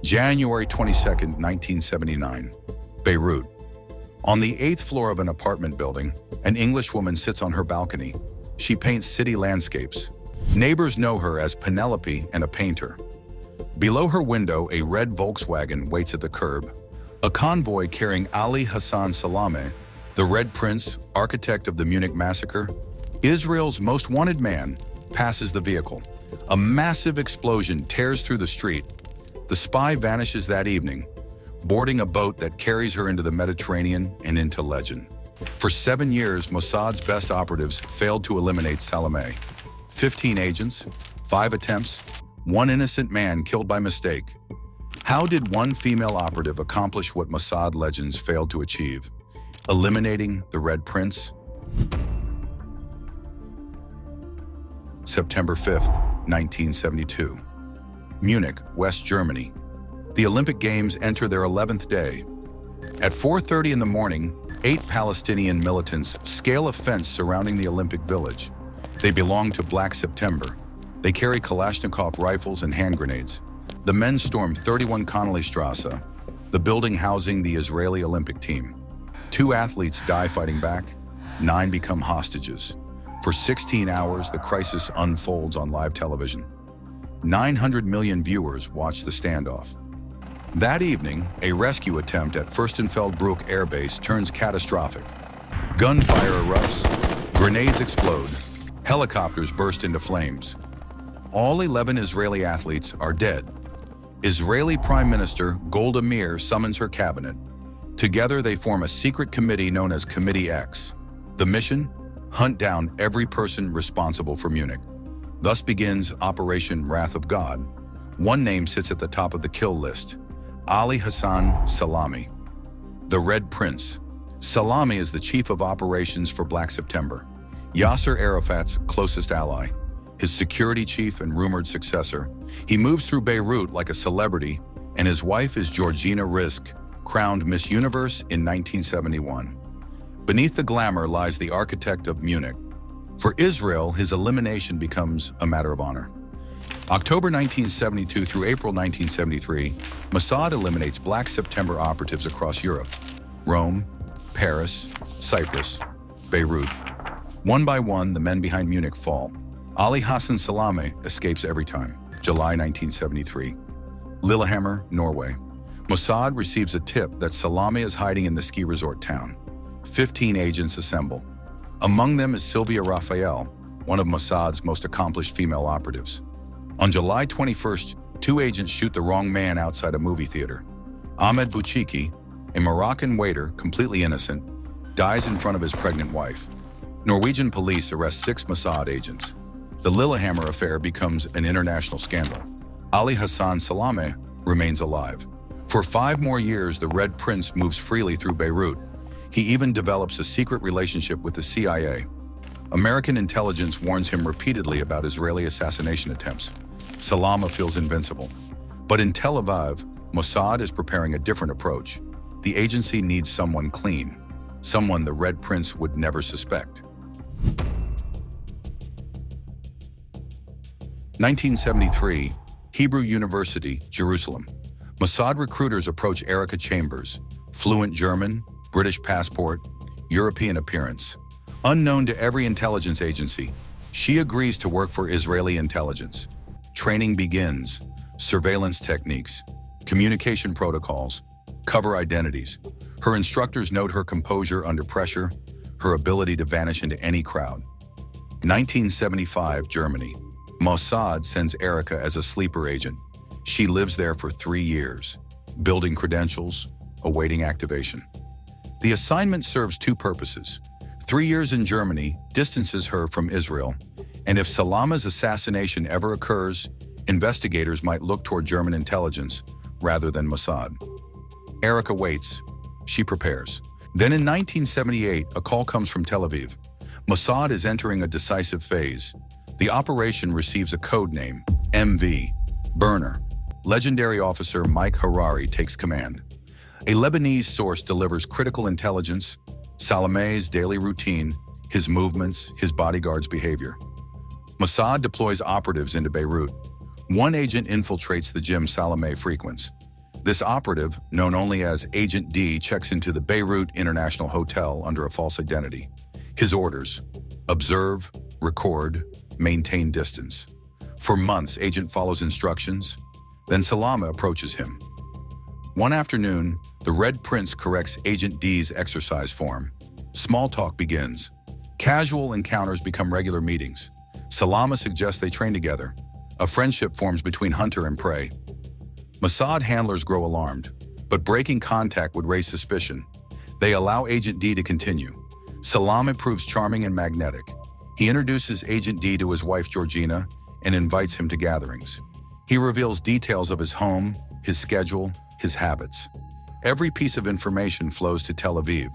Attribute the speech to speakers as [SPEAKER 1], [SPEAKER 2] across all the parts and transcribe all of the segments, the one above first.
[SPEAKER 1] January 22, 1979, Beirut. On the 8th floor of an apartment building, an Englishwoman sits on her balcony. She paints city landscapes. Neighbors know her as Penelope and A painter. Below her window, a red Volkswagen waits at the curb. A convoy carrying Ali Hassan Salameh, the Red Prince, architect of the Munich massacre, Israel's most wanted man, passes the vehicle. A massive explosion tears through the street. The spy vanishes that evening, boarding a boat that carries her into the Mediterranean and into legend. For 7 years, Mossad's best operatives failed to eliminate Salameh. 15 agents, 5 attempts, 1 innocent man killed by mistake. How did one female operative accomplish what Mossad legends failed to achieve? Eliminating the Red Prince? September 5th, 1972. Munich, West Germany. The Olympic Games enter their 11th day. At 4:30 in the morning, 8 Palestinian militants scale a fence surrounding the Olympic Village. They belong to Black September. They carry Kalashnikov rifles and hand grenades. The men storm 31 Connolly Strasse, the building housing the Israeli Olympic team. 2 athletes die fighting back. 9 become hostages. For 16 hours, the crisis unfolds on live television. 900 million viewers watch the standoff. That evening, a rescue attempt at Fürstenfeldbruck Air Base turns catastrophic. Gunfire erupts, grenades explode, helicopters burst into flames. All 11 Israeli athletes are dead. Israeli Prime Minister Golda Meir summons her cabinet. Together, they form a secret committee known as Committee X. The mission? Hunt down every person responsible for Munich. Thus begins Operation Wrath of God. One name sits at the top of the kill list: Ali Hassan Salameh, the Red Prince. Salameh is the chief of operations for Black September, Yasser Arafat's closest ally, his security chief and rumored successor. He moves through Beirut like a celebrity, and his wife is Georgina Risk, crowned Miss Universe in 1971. Beneath the glamour lies the architect of Munich. For Israel, his elimination becomes a matter of honor. October 1972 through April 1973, Mossad eliminates Black September operatives across Europe: Rome, Paris, Cyprus, Beirut. One by one, the men behind Munich fall. Ali Hassan Salameh escapes every time. July 1973. Lillehammer, Norway. Mossad receives a tip that Salameh is hiding in the ski resort town. 15 agents assemble. Among them is Sylvia Raphael, one of Mossad's most accomplished female operatives. On July 21st, 2 agents shoot the wrong man outside a movie theater. Ahmed Bouchiki, a Moroccan waiter completely innocent, dies in front of his pregnant wife. Norwegian police arrest 6 Mossad agents. The Lillehammer affair becomes an international scandal. Ali Hassan Salameh remains alive. For 5 more years, the Red Prince moves freely through Beirut. He even develops a secret relationship with the CIA. American intelligence warns him repeatedly about Israeli assassination attempts. Salameh feels invincible. But in Tel Aviv, Mossad is preparing a different approach. The agency needs someone clean, someone the Red Prince would never suspect. 1973, Hebrew University, Jerusalem. Mossad recruiters approach Erica Chambers, fluent German, British passport, European appearance. Unknown to every intelligence agency, she agrees to work for Israeli intelligence. Training begins: surveillance techniques, communication protocols, cover identities. Her instructors note her composure under pressure, her ability to vanish into any crowd. 1975, Germany. Mossad sends Erica as a sleeper agent. She lives there for 3 years, building credentials, awaiting activation. The assignment serves 2 purposes. 3 years in Germany distances her from Israel, and if Salameh's assassination ever occurs, investigators might look toward German intelligence rather than Mossad. Erica waits. She prepares. Then in 1978, a call comes from Tel Aviv. Mossad is entering a decisive phase. The operation receives a code name, MV, Burner. Legendary officer Mike Harari takes command. A Lebanese source delivers critical intelligence: Salameh's daily routine, his movements, his bodyguard's behavior. Mossad deploys operatives into Beirut. One agent infiltrates the gym Salameh frequents. This operative, known only as Agent D, checks into the Beirut International Hotel under a false identity. His orders: observe, record, maintain distance. For months, Agent follows instructions. Then Salameh approaches him. One afternoon, the Red Prince corrects Agent D's exercise form. Small talk begins. Casual encounters become regular meetings. Salameh suggests they train together. A friendship forms between hunter and prey. Mossad handlers grow alarmed, but breaking contact would raise suspicion. They allow Agent D to continue. Salameh proves charming and magnetic. He introduces Agent D to his wife Georgina and invites him to gatherings. He reveals details of his home, his schedule, his habits. Every piece of information flows to Tel Aviv.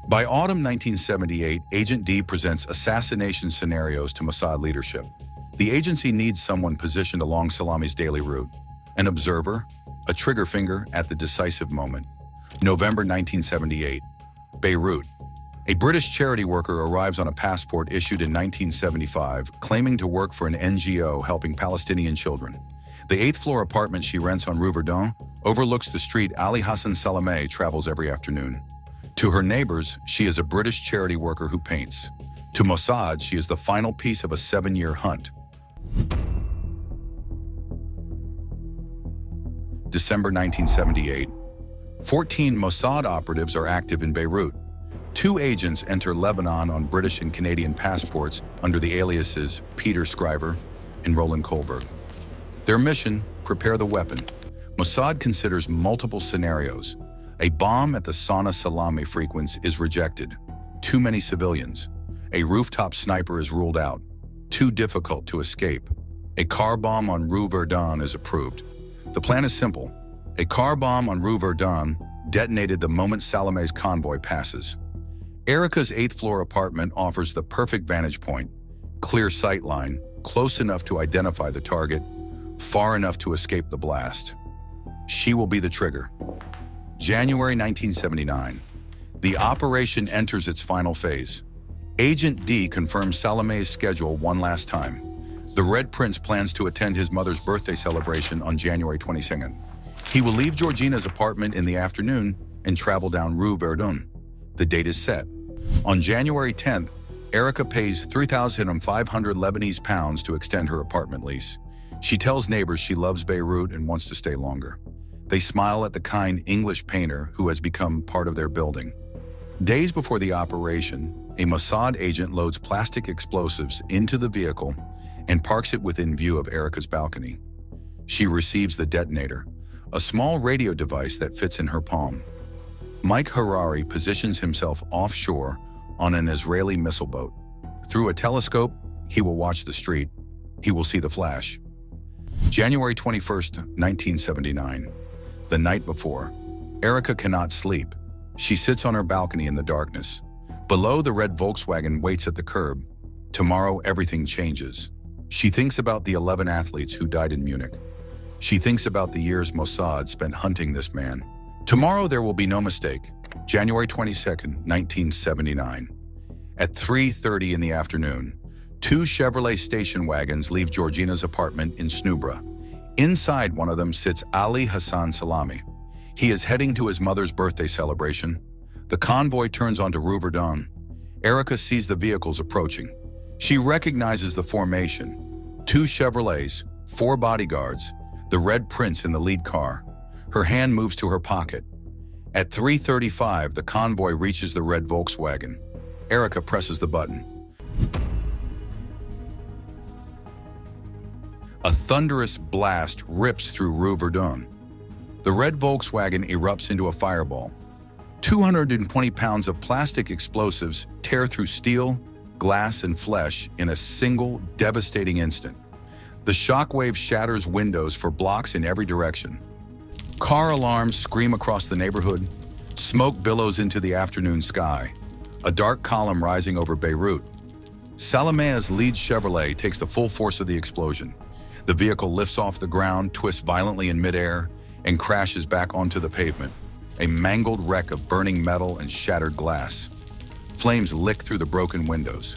[SPEAKER 1] By autumn 1978, Agent D presents assassination scenarios to Mossad leadership. The agency needs someone positioned along Salameh's daily route. An observer, a trigger finger at the decisive moment. November 1978, Beirut. A British charity worker arrives on a passport issued in 1975, claiming to work for an NGO helping Palestinian children. The 8th-floor apartment she rents on Rue Verdun overlooks the street Ali Hassan Salameh travels every afternoon. To her neighbors, she is a British charity worker who paints. To Mossad, she is the final piece of a 7-year hunt. December 1978. 14 Mossad operatives are active in Beirut. 2 agents enter Lebanon on British and Canadian passports under the aliases Peter Scriver and Roland Kohlberg. Their mission: prepare the weapon. Mossad considers multiple scenarios. A bomb at the Sana Salameh frequency is rejected. Too many civilians. A rooftop sniper is ruled out. Too difficult to escape. A car bomb on Rue Verdun is approved. The plan is simple. A car bomb on Rue Verdun detonated the moment Salameh's convoy passes. Erica's 8th-floor apartment offers the perfect vantage point. Clear sight line, close enough to identify the target, far enough to escape the blast. She will be the trigger. January 1979. The operation enters its final phase. Agent D confirms Salameh's schedule one last time. The Red Prince plans to attend his mother's birthday celebration on January 22nd. He will leave Georgina's apartment in the afternoon and travel down Rue Verdun. The date is set. On January 10th, Erica pays 3,500 Lebanese pounds to extend her apartment lease. She tells neighbors she loves Beirut and wants to stay longer. They smile at the kind English painter who has become part of their building. Days before the operation, a Mossad agent loads plastic explosives into the vehicle and parks it within view of Erica's balcony. She receives the detonator, a small radio device that fits in her palm. Mike Harari positions himself offshore on an Israeli missile boat. Through a telescope, he will watch the street. He will see the flash. January 21st, 1979. The night before, Erica cannot sleep. She sits on her balcony in the darkness. Below, the red Volkswagen waits at the curb. Tomorrow, everything changes. She thinks about the 11 athletes who died in Munich. She thinks about the years Mossad spent hunting this man. Tomorrow there will be no mistake. January 22nd, 1979. At 3:30 in the afternoon, 2 Chevrolet station wagons leave Georgina's apartment in Snubra. Inside one of them sits Ali Hassan Salameh. He is heading to his mother's birthday celebration. The convoy turns onto Rue Verdun. Erica sees the vehicles approaching. She recognizes the formation. 2 Chevrolets, 4 bodyguards, the Red Prince in the lead car. Her hand moves to her pocket. At 3:35, the convoy reaches the red Volkswagen. Erica presses the button. A thunderous blast rips through Rue Verdun. The red Volkswagen erupts into a fireball. 220 pounds of plastic explosives tear through steel, glass, and flesh in a single, devastating instant. The shockwave shatters windows for blocks in every direction. Car alarms scream across the neighborhood. Smoke billows into the afternoon sky, a dark column rising over Beirut. Salameh's lead Chevrolet takes the full force of the explosion. The vehicle lifts off the ground, twists violently in midair, and crashes back onto the pavement, a mangled wreck of burning metal and shattered glass. Flames lick through the broken windows.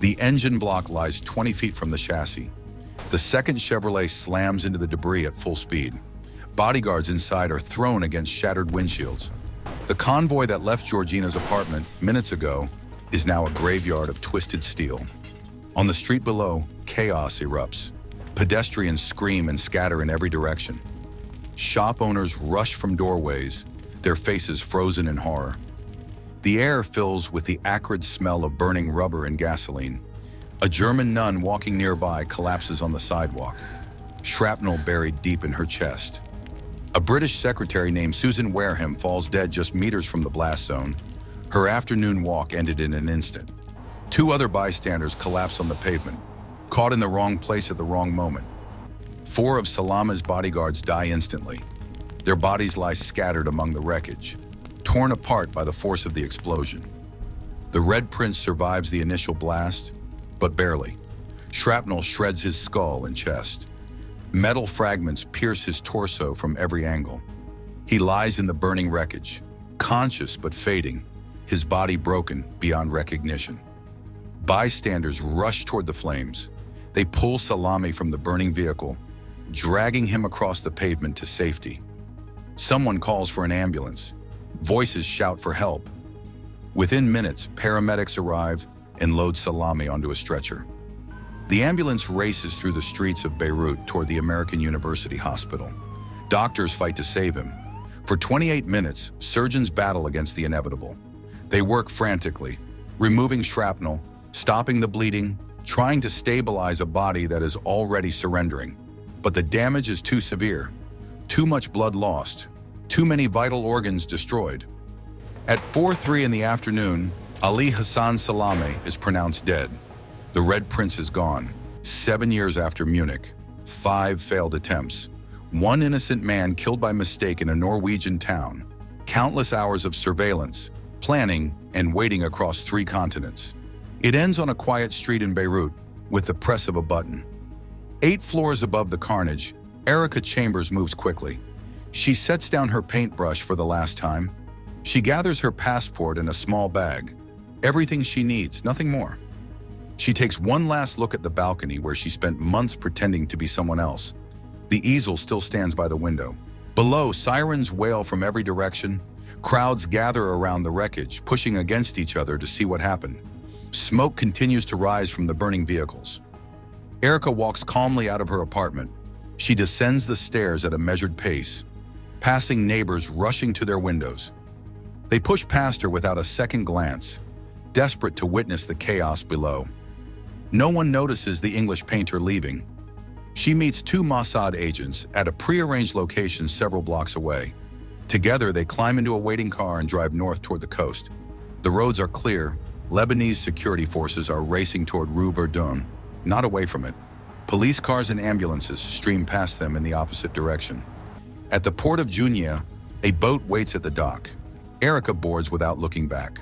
[SPEAKER 1] The engine block lies 20 feet from the chassis. The second Chevrolet slams into the debris at full speed. Bodyguards inside are thrown against shattered windshields. The convoy that left Georgina's apartment minutes ago is now a graveyard of twisted steel. On the street below, chaos erupts. Pedestrians scream and scatter in every direction. Shop owners rush from doorways, their faces frozen in horror. The air fills with the acrid smell of burning rubber and gasoline. A German nun walking nearby collapses on the sidewalk, shrapnel buried deep in her chest. A British secretary named Susan Wareham falls dead just meters from the blast zone. Her afternoon walk ended in an instant. 2 other bystanders collapse on the pavement, caught in the wrong place at the wrong moment. 4 of Salameh's bodyguards die instantly. Their bodies lie scattered among the wreckage, torn apart by the force of the explosion. The Red Prince survives the initial blast, but barely. Shrapnel shreds his skull and chest. Metal fragments pierce his torso from every angle. He lies in the burning wreckage, conscious but fading, his body broken beyond recognition. Bystanders rush toward the flames. They pull Salameh from the burning vehicle, dragging him across the pavement to safety. Someone calls for an ambulance. Voices shout for help. Within minutes, paramedics arrive and load Salameh onto a stretcher. The ambulance races through the streets of Beirut toward the American University Hospital. Doctors fight to save him. For 28 minutes, surgeons battle against the inevitable. They work frantically, removing shrapnel, stopping the bleeding, trying to stabilize a body that is already surrendering. But the damage is too severe. Too much blood lost. Too many vital organs destroyed. At 4:03 in the afternoon, Ali Hassan Salameh is pronounced dead. The Red Prince is gone. 7 years after Munich, 5 failed attempts. 1 innocent man killed by mistake in a Norwegian town. Countless hours of surveillance, planning, and waiting across 3 continents. It ends on a quiet street in Beirut with the press of a button. 8 floors above the carnage, Erica Chambers moves quickly. She sets down her paintbrush for the last time. She gathers her passport in a small bag. Everything she needs, nothing more. She takes one last look at the balcony where she spent months pretending to be someone else. The easel still stands by the window. Below, sirens wail from every direction. Crowds gather around the wreckage, pushing against each other to see what happened. Smoke continues to rise from the burning vehicles. Erica walks calmly out of her apartment. She descends the stairs at a measured pace, passing neighbors rushing to their windows. They push past her without a second glance, desperate to witness the chaos below. No one notices the English painter leaving. She meets 2 Mossad agents at a prearranged location several blocks away. Together, they climb into a waiting car and drive north toward the coast. The roads are clear. Lebanese security forces are racing toward Rue Verdun, not away from it. Police cars and ambulances stream past them in the opposite direction. At the port of Junia, a boat waits at the dock. Erica boards without looking back.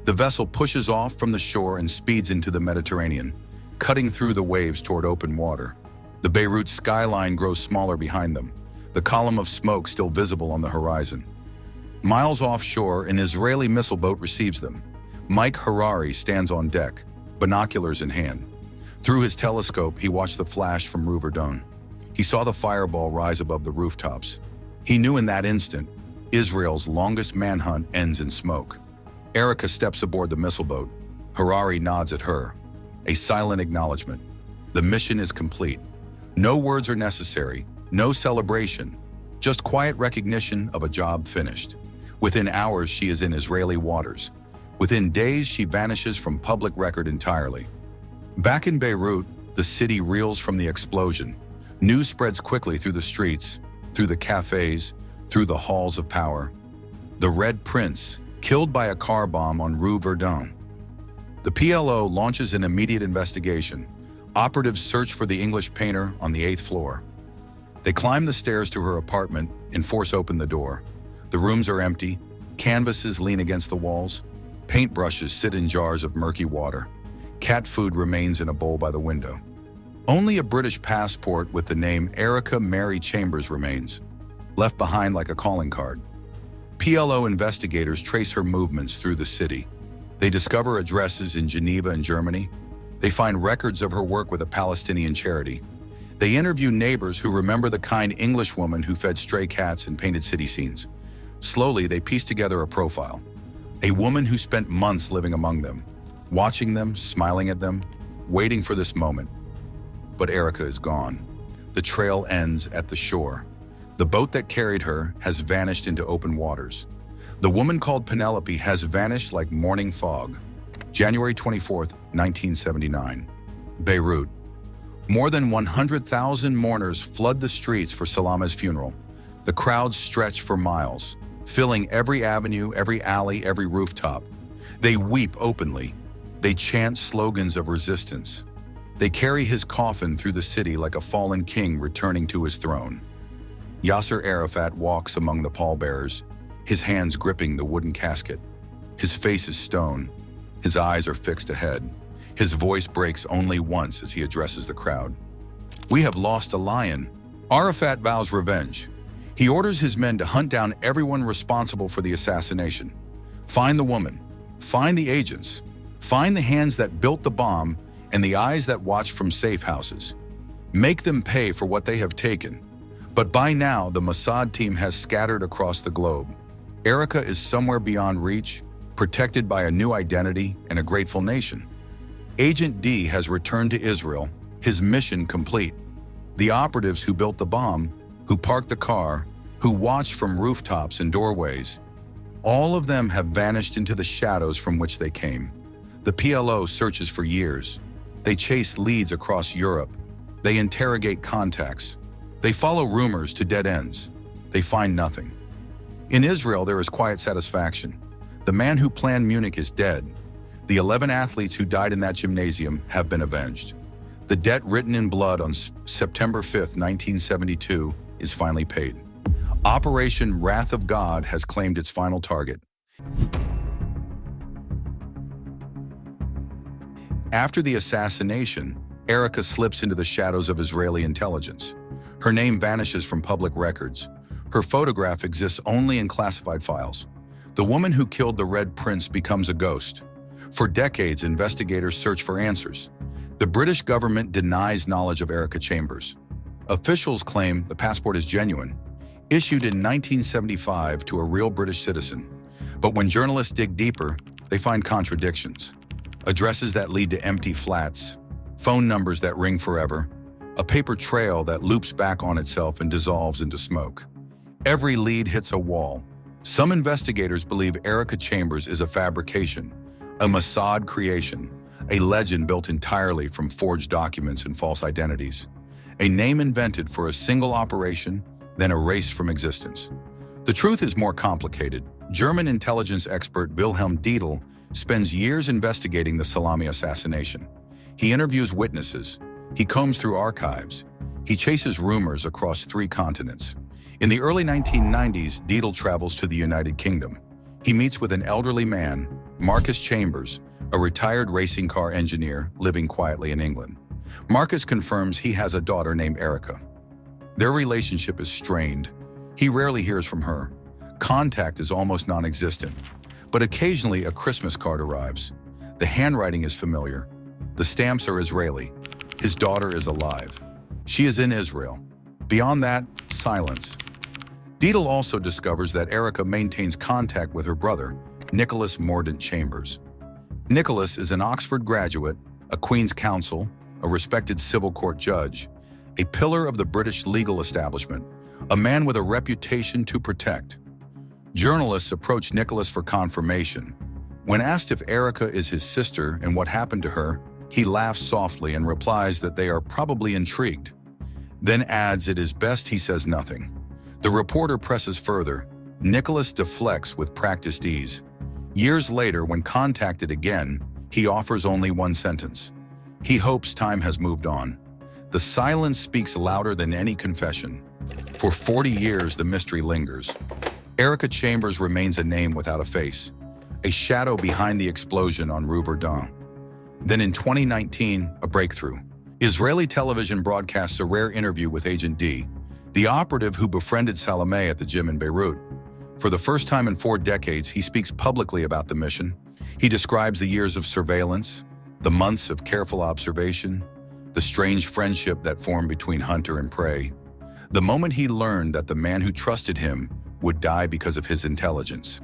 [SPEAKER 1] The vessel pushes off from the shore and speeds into the Mediterranean, cutting through the waves toward open water. The Beirut skyline grows smaller behind them, the column of smoke still visible on the horizon. Miles offshore, an Israeli missile boat receives them. Mike Harari stands on deck, binoculars in hand. Through his telescope, he watched the flash from Rue Verdun. He saw the fireball rise above the rooftops. He knew in that instant, Israel's longest manhunt ends in smoke. Erica steps aboard the missile boat. Harari nods at her. A silent acknowledgement. The mission is complete. No words are necessary, no celebration, just quiet recognition of a job finished. Within hours, she is in Israeli waters. Within days, she vanishes from public record entirely. Back in Beirut, the city reels from the explosion. News spreads quickly through the streets, through the cafes, through the halls of power. The Red Prince, killed by a car bomb on Rue Verdun. The PLO launches an immediate investigation. Operatives search for the English painter on the 8th floor. They climb the stairs to her apartment and force open the door. The rooms are empty. Canvases lean against the walls. Paintbrushes sit in jars of murky water. Cat food remains in a bowl by the window. Only a British passport with the name Erica Mary Chambers remains, left behind like a calling card. PLO investigators trace her movements through the city. They discover addresses in Geneva and Germany. They find records of her work with a Palestinian charity. They interview neighbors who remember the kind English woman who fed stray cats and painted city scenes. Slowly, they piece together a profile. A woman who spent months living among them, watching them, smiling at them, waiting for this moment. But Erica is gone. The trail ends at the shore. The boat that carried her has vanished into open waters. The woman called Penelope has vanished like morning fog. January 24th, 1979. Beirut. More than 100,000 mourners flood the streets for Salameh's funeral. The crowds stretch for miles, filling every avenue, every alley, every rooftop. They weep openly. They chant slogans of resistance. They carry his coffin through the city like a fallen king returning to his throne. Yasser Arafat walks among the pallbearers, his hands gripping the wooden casket. His face is stone. His eyes are fixed ahead. His voice breaks only once as he addresses the crowd. "We have lost a lion." Arafat vows revenge. He orders his men to hunt down everyone responsible for the assassination. Find the woman. Find the agents. Find the hands that built the bomb and the eyes that watched from safe houses. Make them pay for what they have taken. But by now, the Mossad team has scattered across the globe. Erica is somewhere beyond reach, protected by a new identity and a grateful nation. Agent D has returned to Israel, his mission complete. The operatives who built the bomb, who parked the car, who watched from rooftops and doorways, all of them have vanished into the shadows from which they came. The PLO searches for years. They chase leads across Europe. They interrogate contacts. They follow rumors to dead ends. They find nothing. In Israel, there is quiet satisfaction. The man who planned Munich is dead. The 11 athletes who died in that gymnasium have been avenged. The debt written in blood on September 5th, 1972 is finally paid. Operation Wrath of God has claimed its final target. After the assassination, Erica slips into the shadows of Israeli intelligence. Her name vanishes from public records. Her photograph exists only in classified files. The woman who killed the Red Prince becomes a ghost. For decades, investigators search for answers. The British government denies knowledge of Erica Chambers. Officials claim the passport is genuine, issued in 1975 to a real British citizen. But when journalists dig deeper, they find contradictions. Addresses that lead to empty flats, phone numbers that ring forever, a paper trail that loops back on itself and dissolves into smoke. Every lead hits a wall. Some investigators believe Erica Chambers is a fabrication, a Mossad creation, a legend built entirely from forged documents and false identities, a name invented for a single operation, then erased from existence. The truth is more complicated. German intelligence expert Wilhelm Dietl spends years investigating the Salameh assassination. He interviews witnesses. He combs through archives. He chases rumors across 3 continents. In the early 1990s, Dietl travels to the United Kingdom. He meets with an elderly man, Marcus Chambers, a retired racing car engineer living quietly in England. Marcus confirms he has a daughter named Erica. Their relationship is strained. He rarely hears from her. Contact is almost non-existent. But occasionally a Christmas card arrives. The handwriting is familiar. The stamps are Israeli. His daughter is alive. She is in Israel. Beyond that, silence. Dietl also discovers that Erica maintains contact with her brother, Nicholas Mordaunt Chambers. Nicholas is an Oxford graduate, a Queen's Counsel, a respected civil court judge, a pillar of the British legal establishment, a man with a reputation to protect. Journalists approach Nicholas for confirmation. When asked if Erica is his sister and what happened to her, he laughs softly and replies that they are probably intrigued. Then adds it is best he says nothing. The reporter presses further. Nicholas deflects with practiced ease. Years later, when contacted again, he offers only one sentence. He hopes time has moved on. The silence speaks louder than any confession. For 40 years, the mystery lingers. Erica Chambers remains a name without a face, a shadow behind the explosion on Rue Verdun. Then in 2019, a breakthrough. Israeli television broadcasts a rare interview with Agent D, the operative who befriended Salameh at the gym in Beirut. For the first time in 4 decades, he speaks publicly about the mission. He describes the years of surveillance, the months of careful observation, the strange friendship that formed between hunter and prey, the moment he learned that the man who trusted him would die because of his intelligence.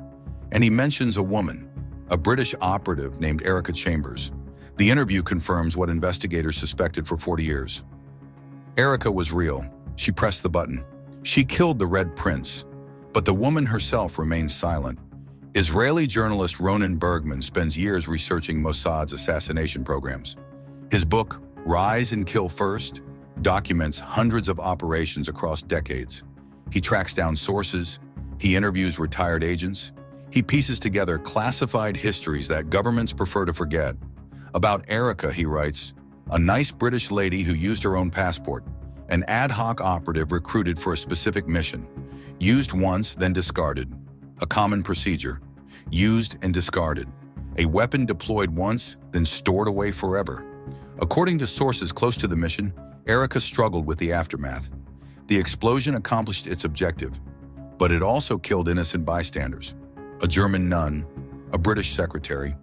[SPEAKER 1] And he mentions a woman, a British operative named Erica Chambers. The interview confirms what investigators suspected for 40 years. Erica was real. She pressed the button. She killed the Red Prince. But the woman herself remains silent. Israeli journalist Ronen Bergman spends years researching Mossad's assassination programs. His book, Rise and Kill First, documents hundreds of operations across decades. He tracks down sources, he interviews retired agents, he pieces together classified histories that governments prefer to forget. About Erica, he writes, a nice British lady who used her own passport, an ad hoc operative recruited for a specific mission, used once, then discarded. A common procedure, used and discarded. A weapon deployed once, then stored away forever. According to sources close to the mission, Erica struggled with the aftermath. The explosion accomplished its objective, but it also killed innocent bystanders. A German nun, a British secretary,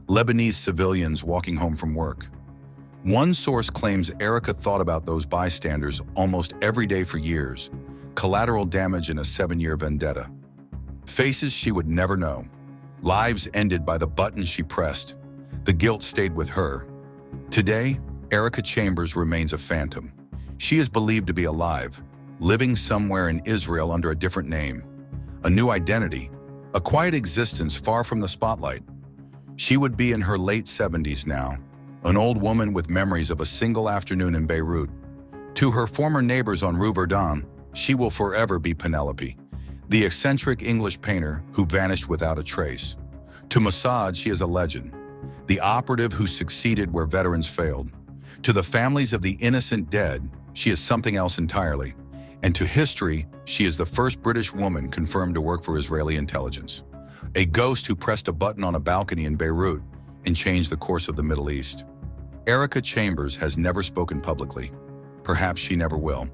[SPEAKER 1] Lebanese civilians walking home from work. One source claims Erica thought about those bystanders almost every day for years, collateral damage in a 7-year vendetta. Faces she would never know. Lives ended by the button she pressed. The guilt stayed with her. Today, Erica Chambers remains a phantom. She is believed to be alive, living somewhere in Israel under a different name. A new identity, a quiet existence far from the spotlight. She would be in her late 70s now, an old woman with memories of a single afternoon in Beirut. To her former neighbors on Rue Verdun, she will forever be Penelope, the eccentric English painter who vanished without a trace. To Mossad, she is a legend, the operative who succeeded where veterans failed. To the families of the innocent dead, she is something else entirely. And to history, she is the first British woman confirmed to work for Israeli intelligence. A ghost who pressed a button on a balcony in Beirut and changed the course of the Middle East. Erica Chambers has never spoken publicly. Perhaps she never will.